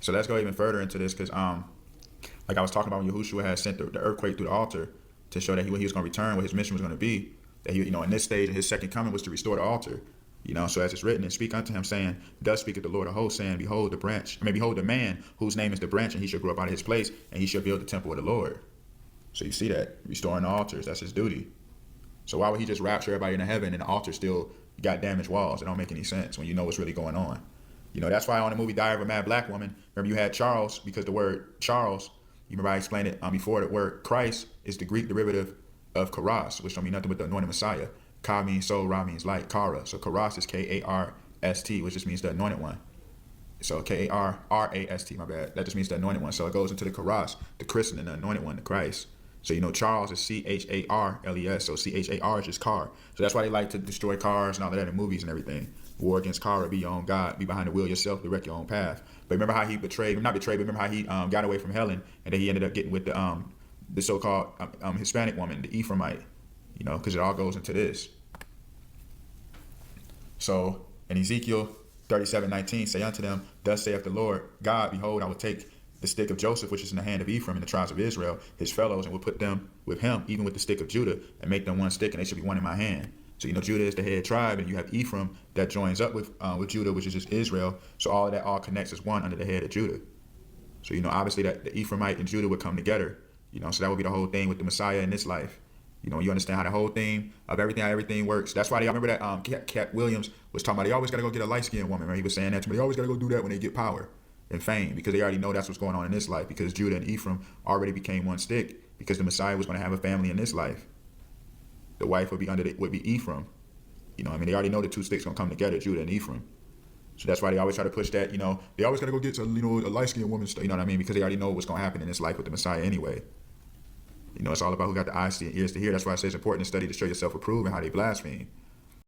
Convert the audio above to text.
So let's go even further into this because like I was talking about when Yahushua had sent the earthquake through the altar to show that when he was going to return, what his mission was going to be, that he, in this stage, his second coming was to restore the altar. So as it's written, and speak unto him, saying, thus speaketh the Lord of hosts, saying, behold the branch, behold the man whose name is the branch, and he shall grow up out of his place, and he shall build the temple of the Lord. So you see that, restoring the altars, that's his duty. So why would he just rapture everybody into heaven and the altar still got damaged walls? It don't make any sense when you know what's really going on. That's why on the movie Diary of a Mad Black Woman, remember you had Charles, because the word Charles, you remember I explained it before, the word Christ is the Greek derivative of Karas, which don't mean nothing but the anointed Messiah. Ka means soul, Ra means light, Kara. So Karas is K-A-R-S-T, which just means the anointed one. So K-A-R-R-A-S-T, my bad. That just means the anointed one. So it goes into the Karas, the christened and the anointed one, the Christ. So, Charles is C-H-A-R-L-E-S. So C-H-A-R is just car. So that's why they like to destroy cars and all of that in movies and everything. War against Kara, be your own God, be behind the wheel yourself, direct your own path. But remember how he not betrayed, but remember how he got away from Helen, and then he ended up getting with the so-called Hispanic woman, the Ephraimite, because it all goes into this. So in Ezekiel 37:19, say unto them, thus saith the Lord God, behold, I will take the stick of Joseph, which is in the hand of Ephraim and the tribes of Israel, his fellows, and will put them with him, even with the stick of Judah, and make them one stick, and they shall be one in my hand. So, Judah is the head tribe, and you have Ephraim that joins up with Judah, which is just Israel. So all of that all connects as one under the head of Judah. So, obviously that the Ephraimite and Judah would come together, so that would be the whole thing with the Messiah in this life. You understand how the whole theme of everything, how everything works. That's why I remember that Cat Williams was talking about they always got to go get a light-skinned woman, right? He was saying that to me. They always got to go do that when they get power and fame, because they already know that's what's going on in this life, because Judah and Ephraim already became one stick, because the Messiah was going to have a family in this life. The wife would be Ephraim. They already know the two sticks going to come together, Judah and Ephraim. So that's why they always try to push that, they always got to go get a light-skinned woman, you know what I mean? Because they already know what's going to happen in this life with the Messiah anyway. It's all about who got the eyes to see and ears to hear. That's why I say it's important to study to show yourself approved and how they blaspheme.